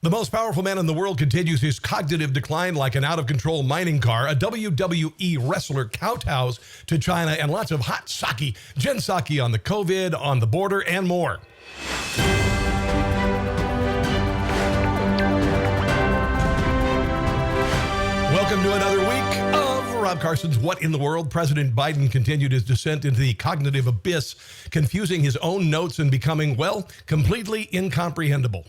The most powerful man in the world continues his cognitive decline like an out-of-control mining car. A WWE wrestler kowtows to China, and lots of hot Psaki, Jen Psaki on the COVID, on the border, and more. Welcome to another week of Rob Carson's What in the World. President Biden continued his descent into the cognitive abyss, confusing his own notes and becoming, well, completely incomprehensible.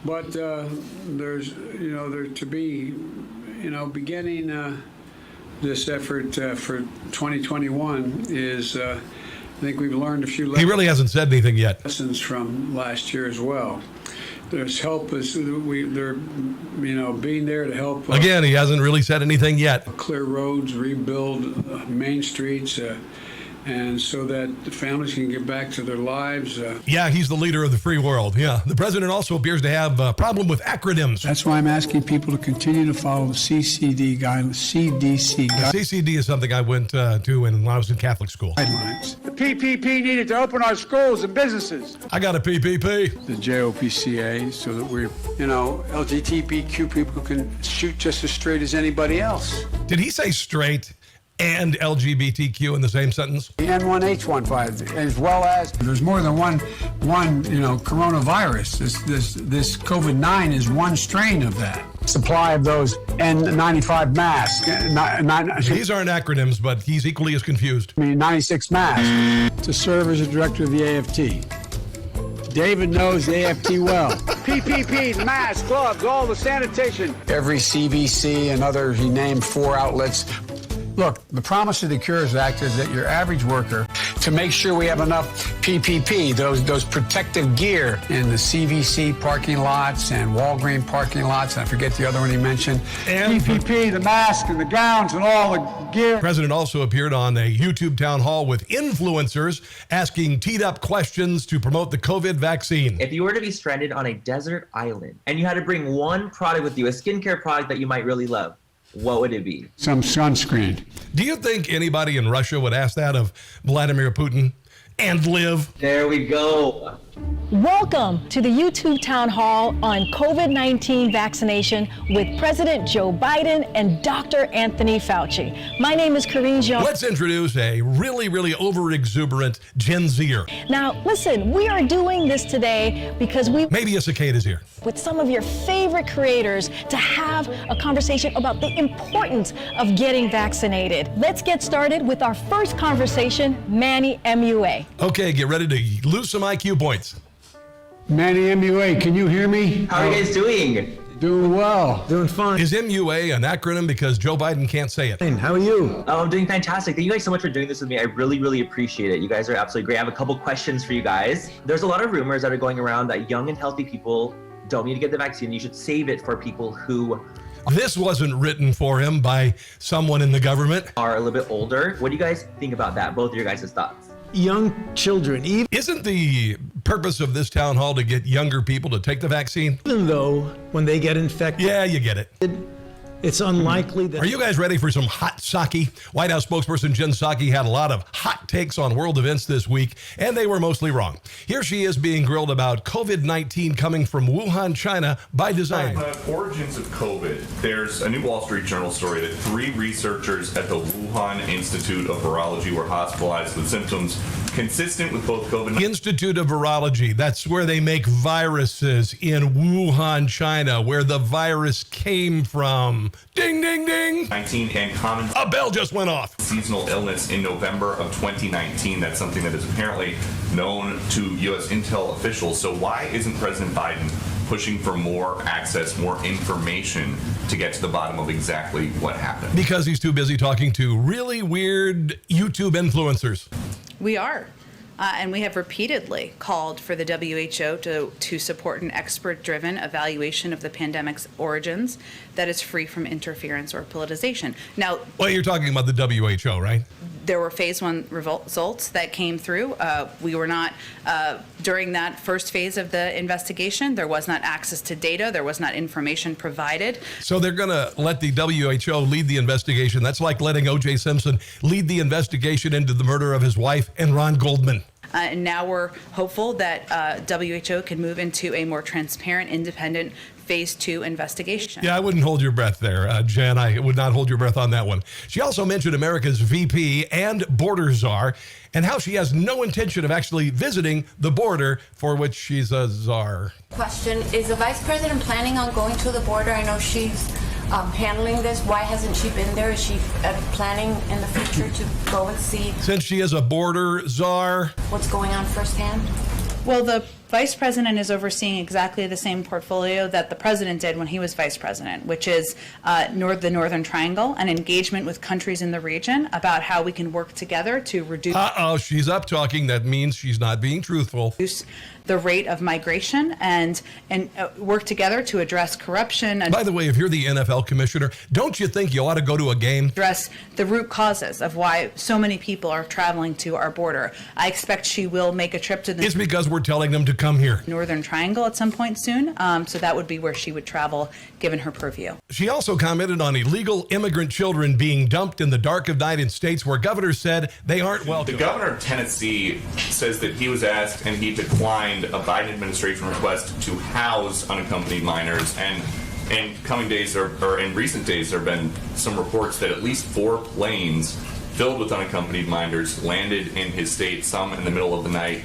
But there's, there to be, beginning this effort for 2021 is, I think we've learned a few lessons. He really hasn't said anything yet. Lessons from last year as well. There's help, they're, being there to help. Again, he hasn't really said anything yet. Clear roads, rebuild main streets, and so that the families can get back to their lives. Yeah, he's the leader of the free world. Yeah, the president also appears to have a problem with acronyms. That's why I'm asking people to continue to follow the CDC guidelines. The CCD is something I went to when I was in Catholic school. Guidelines. The PPP needed to open our schools and businesses. I got a PPP. The JOPCA, so that we're, LGBTQ people can shoot just as straight as anybody else. Did he say straight and LGBTQ in the same sentence? The N1H15, as well as there's more than one coronavirus. This COVID-9 is one strain of that. Supply of those N95 masks. These aren't acronyms, but he's equally as confused. 96 masks to serve as a director of the AFT. David knows the AFT well. PPPs, masks, gloves, all the sanitation. Every CVC and other, he named 4 outlets. Look, the promise of the Cures Act is that your average worker, to make sure we have enough PPP, those protective gear in the CVC parking lots and Walgreens parking lots, and I forget the other one he mentioned. And PPP, the mask and the gowns and all the gear. The president also appeared on a YouTube town hall with influencers asking teed-up questions to promote the COVID vaccine. If you were to be stranded on a desert island and you had to bring one product with you, a skincare product that you might really love, what would it be? Some sunscreen. Do you think anybody in Russia would ask that of Vladimir Putin and live? There we go. Welcome to the YouTube town hall on COVID-19 vaccination with President Joe Biden and Dr. Anthony Fauci. My name is Karine Jean. Let's introduce a really over-exuberant Gen Zer. Now, listen, we are doing this today because maybe a cicada's here. With some of your favorite creators to have a conversation about the importance of getting vaccinated. Let's get started with our first conversation, Manny MUA. Okay, get ready to lose some IQ points. Manny MUA, can you hear me? How are you guys doing? Doing well. Doing fine. Is MUA an acronym because Joe Biden can't say it? How are you? Oh, I'm doing fantastic. Thank you guys so much for doing this with me. I really appreciate it. You guys are absolutely great. I have a couple questions for you guys. There's a lot of rumors that are going around that young and healthy people don't need to get the vaccine. You should save it for people who this wasn't written for him by someone in the government. Are a little bit older. What do you guys think about that? Both of your guys' thoughts. Young children, Isn't the purpose of this town hall to get younger people to take the vaccine? even though when they get infected, Yeah, you get it. it's unlikely that... Are you guys ready for some hot Psaki? White House spokesperson Jen Psaki had a lot of hot takes on world events this week, and they were mostly wrong. Here she is being grilled about COVID-19 coming from Wuhan, China by design. On the origins of COVID, there's a new Wall Street Journal story that 3 researchers at the Wuhan Institute of Virology were hospitalized with symptoms consistent with both COVID-19 Institute of Virology, that's where they make viruses in Wuhan, China, where the virus came from. Ding, ding, ding. and common A bell just went off. seasonal illness in November of 2019. That's something that is apparently known to U.S. intel officials. So why isn't President Biden pushing for more access, more information to get to the bottom of exactly what happened? Because he's too busy talking to really weird YouTube influencers. We are. And we have repeatedly called for the WHO to support an expert-driven evaluation of the pandemic's origins that is free from interference or politicization. Now, Well, you're talking about the WHO, right? there were phase 1 results that came through. We were not, during that first phase of the investigation, there was not access to data, there was not information provided. So they're going to let the WHO lead the investigation. That's like letting O.J. Simpson lead the investigation into the murder of his wife and Ron Goldman. And now we're hopeful that WHO can move into a more transparent, independent, phase 2 investigation. Yeah, I wouldn't hold your breath there, Jen. I would not hold your breath on that one. She also mentioned America's VP and Border Czar and how she has no intention of actually visiting the border, for which she's a czar. Question, is the vice president planning on going to the border? I know she's handling this. Why hasn't she been there? Is she planning in the future to go and see Since she is a border czar, what's going on firsthand? Well, the vice president is overseeing exactly the same portfolio that the president did when he was vice president, which is the Northern Triangle and engagement with countries in the region about how we can work together to reduce she's up talking. That means she's not being truthful. the rate of migration and work together to address corruption and By the way, if you're the NFL commissioner, don't you think you ought to go to a game? address the root causes of why so many people are traveling to our border. I expect she will make a trip to the It's because we're telling them to come here. Northern Triangle at some point soon, so that would be where she would travel given her purview. She also commented on illegal immigrant children being dumped in the dark of night in states where governors said they aren't welcome. The governor of Tennessee says that he was asked and he declined a Biden administration request to house unaccompanied minors. And in coming days or in recent days, there have been some reports that at least 4 planes filled with unaccompanied minors landed in his state, some in the middle of the night.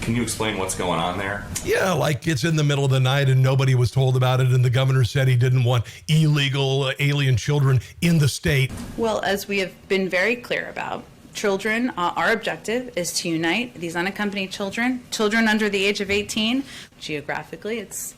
Can you explain what's going on there? Yeah, like it's in the middle of the night and nobody was told about it, and the governor said he didn't want illegal alien children in the state. Well, as we have been very clear about, children, our objective is to unite these unaccompanied children under the age of 18. Geographically, it's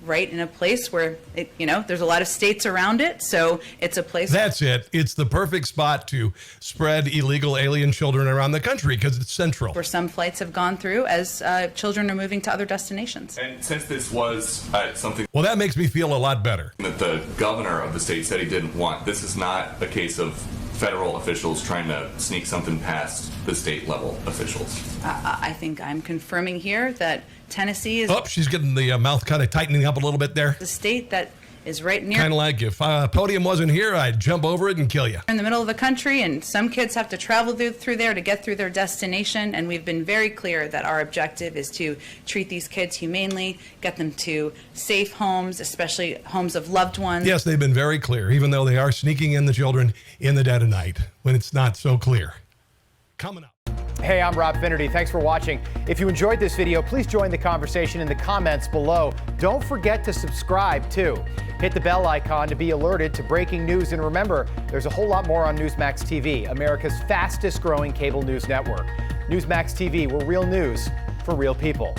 right in a place where, there's a lot of states around it, so it's a place. That's it. It's the perfect spot to spread illegal alien children around the country because it's central. Where some flights have gone through as children are moving to other destinations. And since this was something Well, that makes me feel a lot better. that the governor of the state said he didn't want, this is not a case of federal officials trying to sneak something past the state level officials. I think I'm confirming here that Tennessee is Oh, she's getting the mouth kind of tightening up a little bit there. the state that is right near Kind of like if Podium wasn't here, I'd jump over it and kill you. in the middle of the country, and some kids have to travel through there to get through their destination, and we've been very clear that our objective is to treat these kids humanely, get them to safe homes, especially homes of loved ones. Yes, they've been very clear, even though they are sneaking in the children in the dead of night when it's not so clear. Coming up. Hey, I'm Rob Finnerty. Thanks for watching. If you enjoyed this video, please join the conversation in the comments below. Don't forget to subscribe, too. Hit the bell icon to be alerted to breaking news. And remember, there's a whole lot more on Newsmax TV, America's fastest growing cable news network. Newsmax TV, we're real news for real people.